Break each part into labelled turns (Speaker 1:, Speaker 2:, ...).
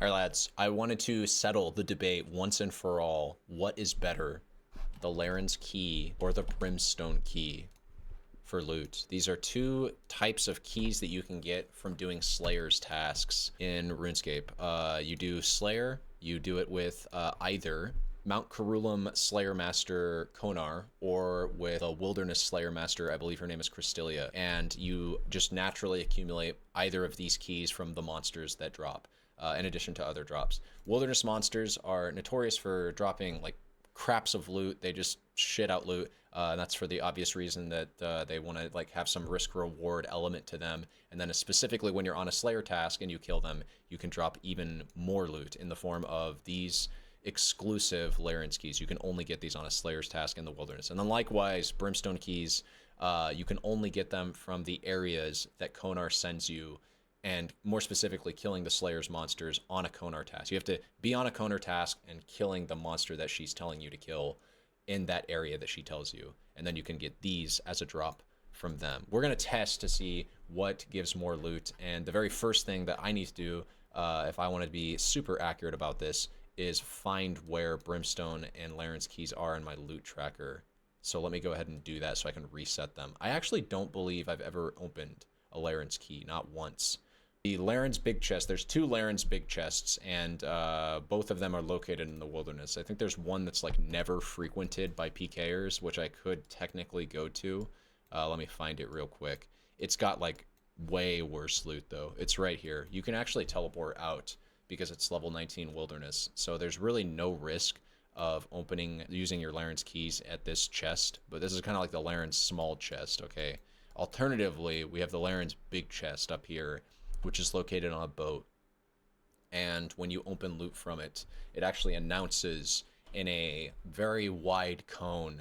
Speaker 1: All right, lads, I wanted to settle the debate once and for all. What is better, the Larran's Key or the Brimstone Key for loot? These are two types of keys that you can get from doing Slayer's tasks in RuneScape. You do Slayer, you do it with either Mount Carullum Slayer Master Konar or with a Wilderness Slayer Master, I believe her name is Cristelia, and you just naturally accumulate either of these keys from the monsters that drop. In addition to other drops. Wilderness monsters are notorious for dropping like craps of loot. They just shit out loot. And that's for the obvious reason that they want to like have some risk reward element to them. And then specifically when you're on a Slayer task and you kill them, you can drop even more loot in the form of these exclusive Larran's keys. You can only get these on a Slayer's task in the wilderness. And then likewise, Brimstone keys, you can only get them from the areas that Konar sends you, and more specifically killing the Slayer's monsters on a Konar task. You have to be on a Konar task and killing the monster that she's telling you to kill in that area that she tells you. And then you can get these as a drop from them. We're going to test to see what gives more loot. And the very first thing that I need to do, if I want to be super accurate about this, is find where Brimstone and Larran's keys are in my loot tracker. So let me go ahead and do that so I can reset them. I actually don't believe I've ever opened a Larran's key, not once. The Larran's big chest, there's two Larran's big chests, and both of them are located in the wilderness. I think there's one that's like never frequented by PKers, which I could technically go to. Let me find it real quick. It's got like way worse loot though. It's right here. You can actually teleport out because it's level 19 wilderness. So there's really no risk of using your Larran's keys at this chest, but this is kind of like the Larran's small chest, okay? Alternatively, we have the Larran's big chest up here, which is located on a boat. And when you open loot from it, it actually announces in a very wide cone,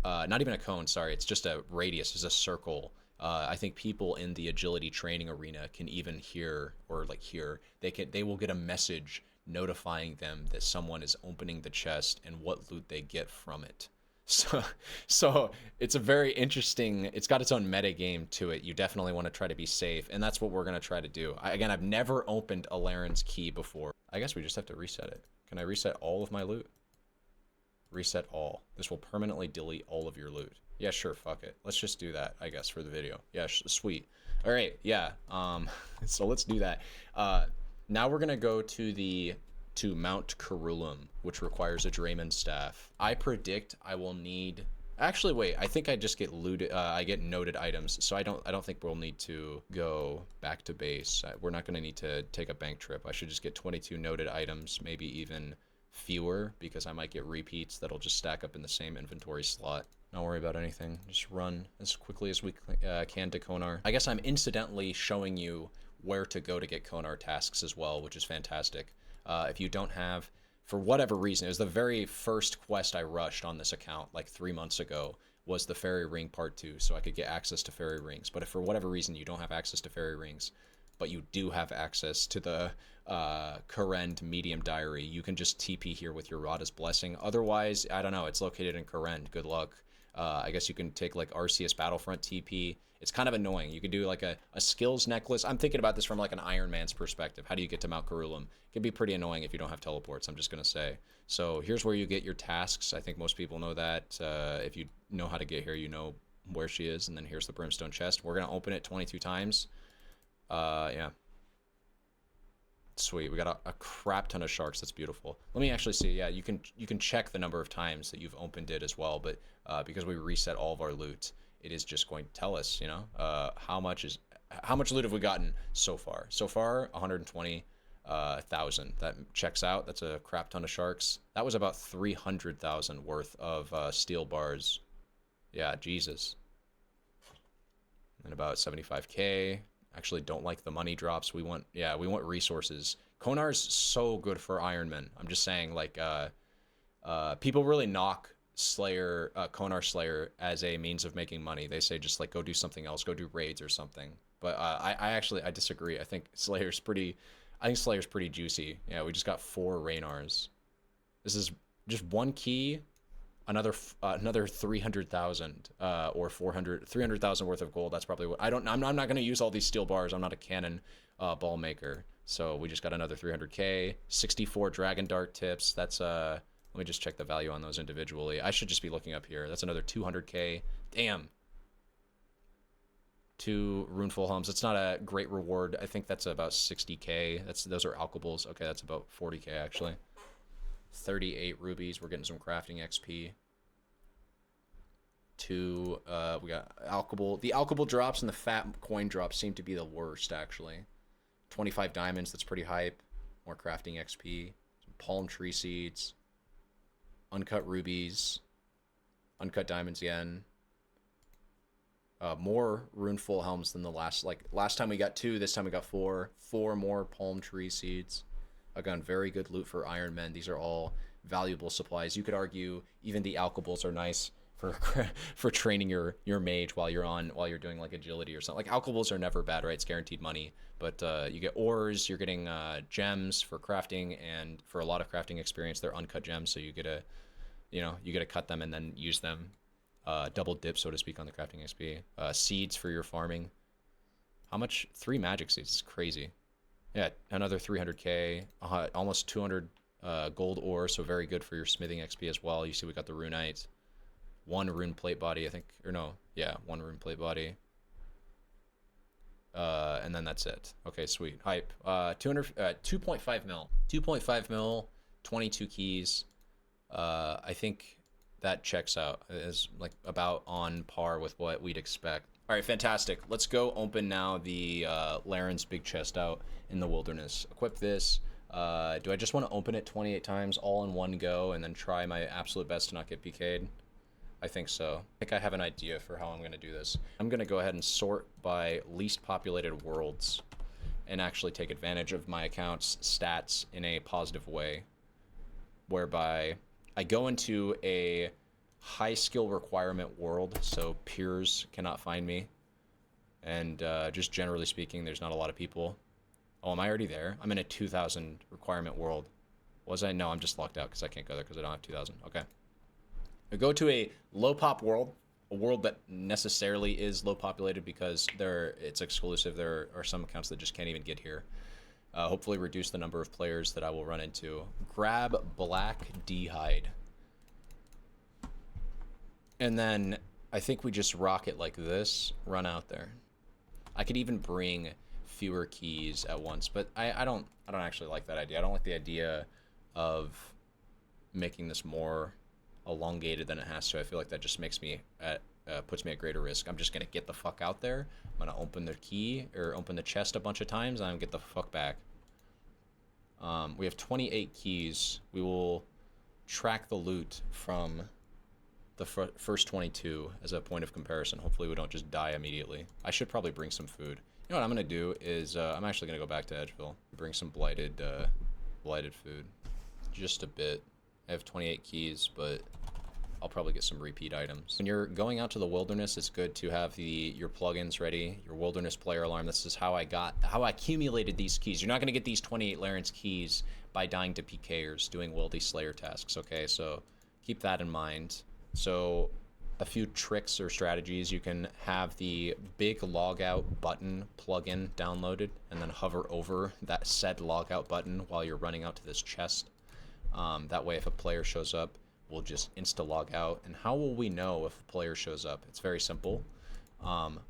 Speaker 1: not even a cone, sorry, it's just a radius, it's a circle. I think people in the agility training arena can even hear, or like hear, they will get a message notifying them that someone is opening the chest and what loot they get from it. So it's a very interesting, it's got its own meta game to it. You definitely want to try to be safe, and that's what we're going to try to do. Again, I've never opened a Larran's key before. I guess we just have to reset it. Can I reset all of my loot? Reset all. This will permanently delete all of your loot. Yeah, sure, fuck it. Let's just do that, I guess, for the video. Yeah, sweet. All right, yeah, so let's do that. Now we're going to go to Mount Carullum, which requires a Drayman staff. I predict I will need. Actually, wait. I think I just get looted. I get noted items, so I don't think we'll need to go back to base. We're not going to need to take a bank trip. I should just get 22 noted items, maybe even fewer, because I might get repeats that'll just stack up in the same inventory slot. Don't worry about anything. Just run as quickly as we can to Konar. I guess I'm incidentally showing you where to go to get Konar tasks as well, which is fantastic. If you don't have, for whatever reason, it was the very first quest I rushed on this account like 3 months ago, was the Fairy Ring Part 2, so I could get access to Fairy Rings. But if for whatever reason you don't have access to Fairy Rings, but you do have access to the Karend Medium Diary, you can just TP here with your Rada's Blessing. Otherwise, I don't know, it's located in Karend. Good luck. I guess you can take like Arceus Battlefront TP. It's kind of annoying. You could do like a skills necklace. I'm thinking about this from like an Iron Man's perspective. How do you get to Mount Carullum? It can be pretty annoying if you don't have teleports, I'm just going to say. So here's where you get your tasks. I think most people know that. If you know how to get here, you know where she is. And then here's the Brimstone chest. We're going to open it 22 times. Yeah. Sweet. We got a crap ton of sharks. That's beautiful. Let me actually see. Yeah, you can check the number of times that you've opened it as well. But because we reset all of our loot, it is just going to tell us, you know, how much loot have we gotten so far. So far, 120,000. That checks out. That's a crap ton of sharks. That was about 300,000 worth of steel bars. Yeah, Jesus. And about 75K. Actually don't like the money drops. We want resources. Konar's so good for Ironman. I'm just saying, like, people really knock Slayer, Konar Slayer as a means of making money. They say just like go do something else, go do raids or something. But I disagree. I think Slayer's pretty juicy. Yeah, we just got 4 Raynars. This is just one key. Another 300,000 or 300,000 worth of gold. That's probably what I'm not going to use all these steel bars. I'm not a cannon ball maker. So we just got another 300k. 64 dragon dart tips. That's let me just check the value on those individually. I should just be looking up here. That's another 200k. Damn. 2 runeful helms. It's not a great reward. I think that's about 60k. Those are alkables. Okay, that's about 40k actually. 38 rubies. We're getting some crafting XP. We got alkable. The alkable drops and the fat coin drops seem to be the worst actually. 25 diamonds. That's pretty hype. More crafting XP. Some palm tree seeds. Uncut rubies. Uncut diamonds again. More runeful helms than the last time we got 2, this time we got 4. 4 more palm tree seeds. Again, very good loot for Iron Men. These are all valuable supplies. You could argue even the alkables are nice for training your mage while you're doing like agility or something. Like alkables are never bad, right? It's guaranteed money. But you get ores, you're getting gems for crafting, and for a lot of crafting experience, they're uncut gems, so you get to cut them and then use them. Double dip, so to speak, on the crafting XP. Seeds for your farming. How much? 3 magic seeds. It's crazy. Yeah, another 300k. Almost 200 gold ore, so very good for your smithing XP as well. You see we got the runite. 1 rune plate body, I think. Or no. Yeah, 1 rune plate body. And then that's it. Okay, sweet. Hype. 2.5 mil. 2.5 mil, 22 keys. I think that checks out. Is like about on par with what we'd expect. All right, fantastic. Let's go open now the Larran's big chest out in the wilderness. Equip this. Do I just want to open it 28 times all in one go and then try my absolute best to not get PK'd? I think so. I think I have an idea for how I'm going to do this. I'm going to go ahead and sort by least populated worlds and actually take advantage of my account's stats in a positive way, whereby I go into a high skill requirement world, so peers cannot find me, and just generally speaking, there's not a lot of people. Oh, am I already there? I'm in a 2,000 requirement world. Was I? No, I'm just locked out because I can't go there because I don't have 2,000. Okay. I go to a low pop world, a world that necessarily is low populated because it's exclusive. There are some accounts that just can't even get here. Hopefully reduce the number of players that I will run into. Grab black D-hide. And then I think we just rock it like this, run out there. I could even bring fewer keys at once, but I don't actually like that idea. I don't like the idea of making this more elongated than it has to. I feel like that just makes me puts me at greater risk. I'm just gonna get the fuck out there. I'm gonna open the key or open the chest a bunch of times and I'm gonna get the fuck back. We have 28 keys. We will track the loot from the first 22 as a point of comparison. Hopefully we don't just die immediately. I should probably bring some food. You know what I'm gonna do is I'm actually gonna go back to Edgeville, bring some blighted food, just a bit. I have 28 keys, but I'll probably get some repeat items. When you're going out to the wilderness, it's good to have your plugins ready, your wilderness player alarm. This is how I accumulated these keys. You're not gonna get these 28 Larran's keys by dying to PKers doing Wildy Slayer tasks, okay? So keep that in mind. So a few tricks or strategies: you can have the big logout button plugin downloaded and then hover over that said logout button while you're running out to this chest. That way if a player shows up, we'll just insta-log out. And how will we know if a player shows up? It's very simple.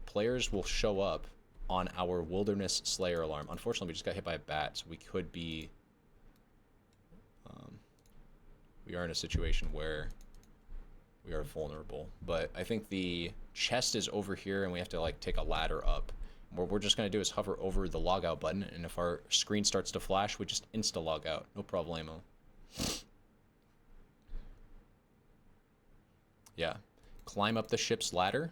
Speaker 1: Players will show up on our Wilderness Slayer alarm. Unfortunately, we just got hit by a bat, so we could be... we are in a situation where we are vulnerable. But I think the chest is over here, and we have to like take a ladder up. What we're just going to do is hover over the logout button, and if our screen starts to flash, we just insta-log out. No problemo. Yeah. Climb up the ship's ladder.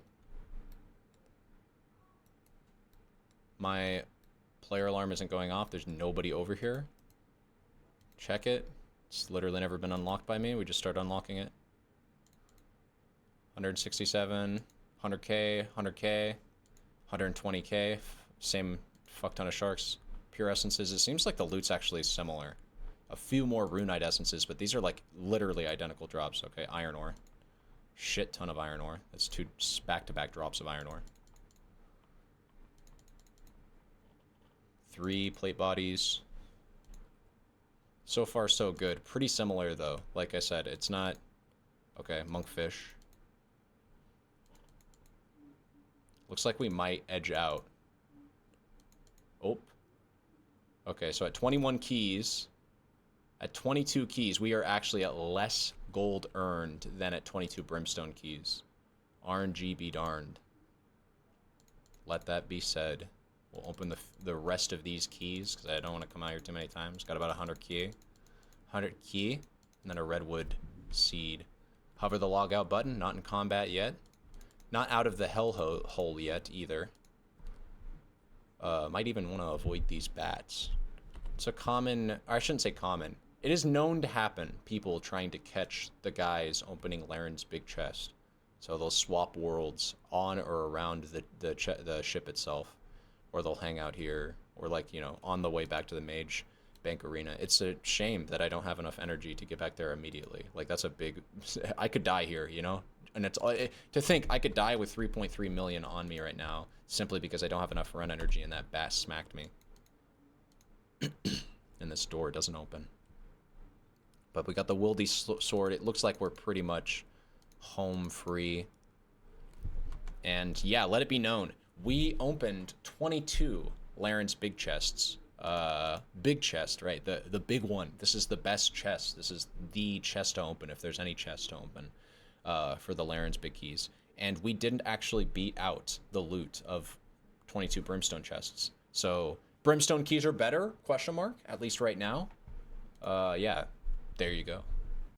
Speaker 1: My player alarm isn't going off. There's nobody over here. Check it. It's literally never been unlocked by me. We just start unlocking it. 167, 100k, 100k, 120k. Same fuck ton of sharks. Pure essences. It seems like the loot's actually similar. A few more runite essences, but these are like literally identical drops. Okay, iron ore. Shit ton of iron ore. That's 2 back-to-back drops of iron ore. 3 plate bodies. So far, so good. Pretty similar, though. Like I said, it's not... Okay, monkfish. Looks like we might edge out. Oh. Okay, so at 21 keys... At 22 keys, we are actually at less gold earned than at 22 brimstone keys. RNG be darned. Let that be said. We'll open the rest of these keys, because I don't want to come out here too many times. Got about 100 key. 100 key, and then a redwood seed. Hover the log out button, not in combat yet. Not out of the hole yet, either. Might even want to avoid these bats. It's a common, or I shouldn't say common. It is known to happen, people trying to catch the guys opening Larran's big chest. So they'll swap worlds on or around the ship itself. Or they'll hang out here, or like, you know, on the way back to the Mage Bank Arena. It's a shame that I don't have enough energy to get back there immediately. Like, that's a big... I could die here, you know? And it's... to think I could die with 3.3 million on me right now, simply because I don't have enough run energy and that bat smacked me. And this door doesn't open. But we got the Wildy sword. It looks like we're pretty much home free. And yeah, let it be known. We opened 22 Larran's big chests. Big chest, right? The big one. This is the best chest. This is the chest to open, if there's any chest to open, for the Larran's big keys. And we didn't actually beat out the loot of 22 brimstone chests. So brimstone keys are better? Question mark. At least right now. Yeah. There you go.